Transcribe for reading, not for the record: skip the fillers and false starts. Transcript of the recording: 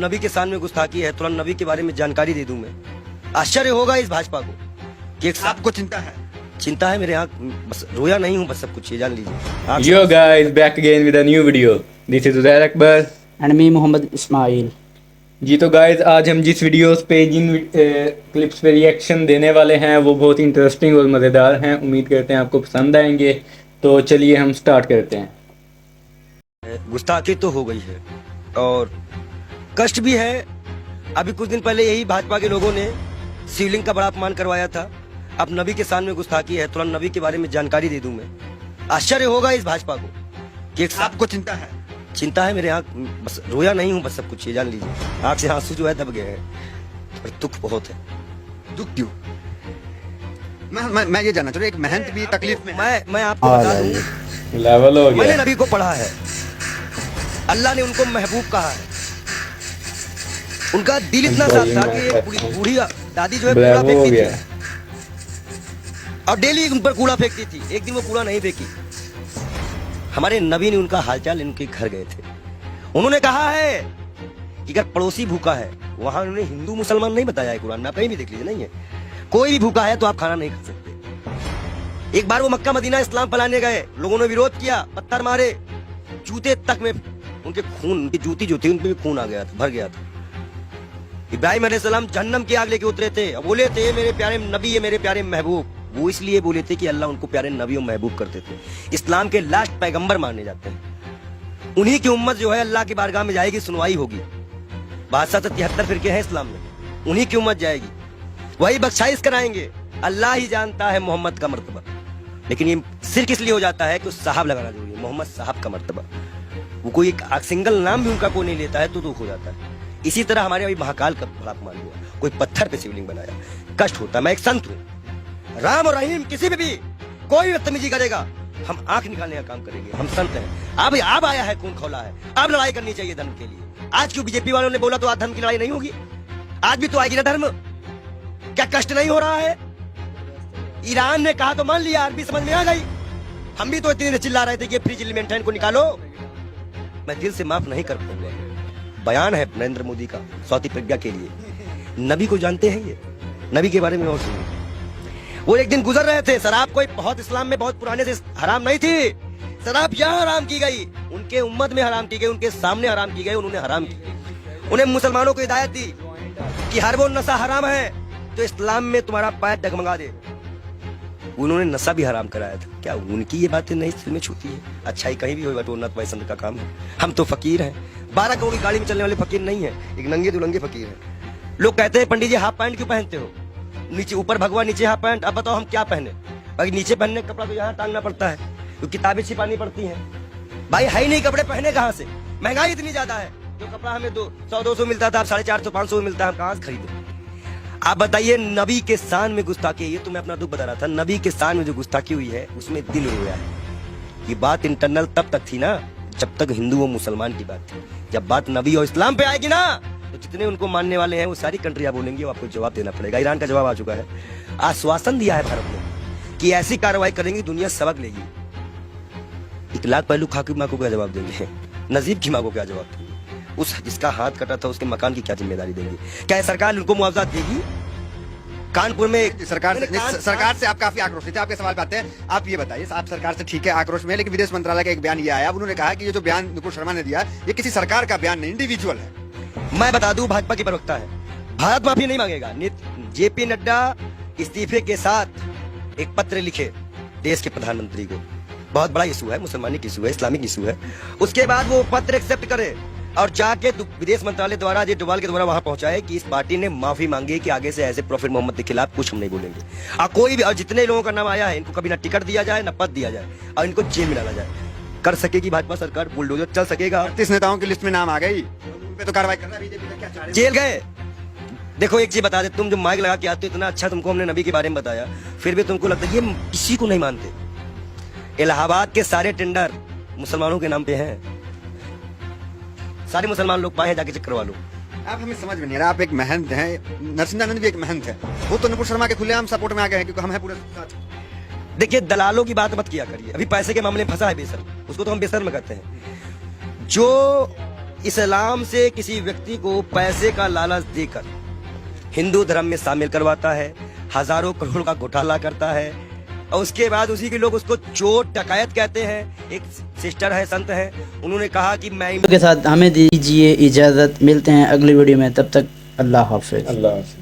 नबी के सामने गुस्ताखी है, तुरंत नबी के बारे में जानकारी दे दूं मैं। आश्चर्य होगा इस भाजपा को कि एक आपको चिंता है? चिंता है मेरे यहाँ, बस रोया नहीं हूँ, बस सब कुछ ये जान लीजिए। Yo guys, back again with a new video. This is Uzair Akbar and me Mohammad Ismail. जी। तो गाइज आज हम जिस वीडियोस पे जिन क्लिप्स पे रिएक्शन देने वाले हैं वो बहुत इंटरेस्टिंग और मज़ेदार हैं। उम्मीद करते हैं आपको पसंद आएंगे। तो चलिए हम स्टार्ट करते हैं। गुस्ताखी तो हो गई है और कष्ट भी है। अभी कुछ दिन पहले यही भाजपा के लोगों ने शिवलिंग का बड़ा अपमान करवाया था। अब नबी के सामने गुस्ताखी है, तुरंत नबी के बारे में जानकारी दे दूं मैं। आश्चर्य होगा इस भाजपा को कि एक आपको चिंता है? चिंता है मेरे यहाँ, बस रोया नहीं हूँ, बस सब कुछ ये जान लीजिए। आँख से आंसू जो है दब गए हैं और दुख बहुत है। दुख क्यों? मैं ये जानना चाह रहा हूँ, एक महंत भी तकलीफ में। मैं आपको बता दूं, लेवल हो मैंने गया। नबी को पढ़ा है, अल्लाह ने उनको महबूब कहा है। उनका दिल इतना साफ था कि एक बूढ़ी दादी जो है कूड़ा फेंकती थी और डेली उन पर कूड़ा फेंकती थी। एक दिन वो कूड़ा नहीं फेंकी। हमारे नबी ने उनका हालचाल इनके घर गए थे। उन्होंने कहा है कि अगर पड़ोसी भूखा है, वहां उन्होंने हिंदू मुसलमान नहीं बताया है कुरान में, आप कहीं भी देख लीजिए, नहीं है। कोई भी भूखा है तो आप खाना नहीं खा सकते। एक बार वो मक्का मदीना इस्लाम फैलाने गए, लोगों ने विरोध किया, पत्थर मारे, जूते तक में उनके खून, उनकी जूती जो थी उनपे भी खून आ गया था, भर गया था। इब्राहिम अलैहिस्सलाम जहन्नम की आग लेके उतरे थे, बोले थे मेरे प्यारे नबी है, मेरे प्यारे महबूब। वो इसलिए बोले थे कि अल्लाह उनको प्यारे नबी और महबूब करते थे। इस्लाम के लास्ट पैगंबर माने जाते हैं। उन्हीं की उम्मत जो है अल्लाह की बारगाह में जाएगी, सुनवाई होगी। 72 फिरके हैं इस्लाम में, उन्हीं की उम्मत जाएगी, वही बख्शाइश कराएंगे। अल्लाह ही जानता है मोहम्मद का मर्तबा। लेकिन ये सिर्फ इसलिए हो जाता है कि साहब लगाना जरूरी है, मोहम्मद साहब का मर्तबा। वो कोई एक सिंगल नाम भी उनका कोई नहीं लेता है तो दुख हो जाता है। इसी तरह हमारे अभी महाकाल का बड़ा अपमान हुआ, कोई पत्थर पे शिवलिंग बनाया, कष्ट होता है। मैं एक संत हूँ, राम और रहीम किसी पे भी कोई बदतमीजी करेगा हम आंख निकालने का काम करेंगे। हम संत हैं। अब आया है, खून खौला है, अब लड़ाई करनी चाहिए धर्म के लिए। आज क्यों बीजेपी वालों ने बोला तो आज धर्म की लड़ाई नहीं होगी? आज भी तो आएगी ना धर्म। क्या कष्ट नहीं हो रहा है? ईरान ने कहा तो मान लिया, अरबी समझ में आ गई। हम भी तो इतने चिल्ला रहे थे कि फ्रीज एलिमेंट को निकालो। मैं दिल से माफ नहीं कर पाऊंगा। बयान है नरेंद्र मोदी का स्वाति प्रज्ञा के लिए। नबी को जानते हैं, ये नबी के बारे में और सुनिए। वो एक दिन गुजर रहे थे, शराब कोई बहुत इस्लाम में बहुत पुराने से हराम नहीं थी। शराब यहाँ हराम की गई, उनके उम्मत में हराम की गई, उनके सामने हराम की गई, उन्होंने हराम की। उन्हें मुसलमानों को हिदायत दी कि हर वो नशा हराम है तो इस्लाम में तुम्हारा पैर डगमगा दे। उन्होंने नशा भी हराम कराया था। क्या उनकी ये बातें नहीं दिल में छूती है? अच्छाई कहीं भी होगा तो उन्नत वैसन का काम है। हम तो फकीर हैं, 12 करोड़ की गाड़ी में चलने वाले फकीर नहीं है, एक नंगे दुलंगे फकीर हैं। लोग कहते हैं पंडित जी हाफ पैंट क्यों पहनते हो? नीचे ऊपर भगवा, नीचे हाफ पैंट। अब बताओ हम क्या पहने? भाई नीचे पहनने का कपड़ा तो यहाँ टांगना पड़ता है, तो किताबें छिपानी पड़ती हैं। भाई है ही नहीं कपड़े, पहने कहाँ से? महंगाई इतनी ज्यादा है, जो कपड़ा हमें 100-200 मिलता था अब 450-500 मिलता है, हम कहाँ से खरीदे? आप बताइए, नबी के शान में गुस्ताखी, ये तो मैं अपना दुख बता रहा था। नबी के शान में जो गुस्ताखी हुई है उसमें दिल रोया है। ये बात इंटरनल तब तक थी ना जब तक हिंदू और मुसलमान की बात थी। जब बात नबी और इस्लाम पे आएगी ना तो जितने उनको मानने वाले हैं वो सारी कंट्रियां बोलेंगी, वो आपको जवाब देना पड़ेगा। ईरान का जवाब आ चुका है, आश्वासन दिया है भारत ने कि ऐसी कार्रवाई करेंगी दुनिया सबक लेगी। 1 लाख पहलू खा की माँ को क्या जवाब देंगे? नजीब की माँ को क्या जवाब देंगे? उस जिसका हाथ कटा था उसके मकान की क्या जिम्मेदारी देंगे? क्या सरकार उनको मुआवजा देगी? कानपुर में सरकार से आप काफी आक्रोशित थे। आपके सवाल पे आते हैं। आप ये बताइए, आप सरकार से ठीक है आक्रोश में, लेकिन विदेश मंत्रालय का एक बयान ये आया, उन्होंने कहा कि ये जो बयान नुपुर शर्मा ने दिया ये किसी सरकार का बयान नहीं, इंडिविजुअल है। मैं बता दूं, भाजपा की प्रवक्ता है, भारत माफी नहीं मांगेगा। जेपी नड्डा इस्तीफे के साथ एक पत्र लिखे देश के प्रधानमंत्री को। बहुत बड़ा इशू है, मुसलमानी इशू है, इस्लामिक इशू है। उसके बाद वो पत्र एक्सेप्ट करे और जाके विदेश मंत्रालय द्वारा अजय डोभाल के द्वारा वहां पहुंचाए कि इस पार्टी ने माफी मांगी है कि आगे से ऐसे प्रॉफिट मोहम्मद के खिलाफ कुछ हम नहीं बोलेंगे। कोई भी, और जितने लोगों का नाम आया है इनको कभी ना टिकट दिया जाए ना पद दिया जाए और इनको जेल में डाला जाए। कर सकेगी भाजपा सरकार, बुलडोजर चल सकेगा। 38 नेताओं की लिस्ट में नाम आ गई, उन पे तो कार्रवाई करना है। बीजेपी का क्या चाह रहे हैं? जेल गए। देखो एक चीज बता दे, तुम जो माइक लगा के आते हो, इतना अच्छा तुमको हमने नबी के बारे में बताया, फिर भी तुमको लगता है ये किसी को नहीं मानते। इलाहाबाद के सारे टेंडर मुसलमानों के नाम पे हैं। सारे मुसलमान लोग पाए हैं, जाके चेक करवा लो। आप हमें समझ में नहीं आ रहा। आप एक महंत हैं, नरसिंहानंद भी एक महंत है, वो तो नुपुर शर्मा के खुलेआम सपोर्ट में आ गए हैं क्योंकि हम हैं पूरे साथ। देखिए, दलालों की बात मत किया करिए। अभी पैसे के मामले में फंसा है बेसर, उसको तो हम बेसर में कहते हैं। जो इस्लाम से किसी व्यक्ति को पैसे का लालच देकर हिंदू धर्म में शामिल करवाता है, हजारों करोड़ का घोटाला करता है और उसके बाद उसी के लोग उसको चोर डकैत कहते हैं। एक सिस्टर है, संत है, उन्होंने कहा कि मैं के साथ हमें दीजिए इजाज़त, मिलते हैं अगली वीडियो में, तब तक अल्लाह हाफिज़। अल्लाह हाफ़िज़।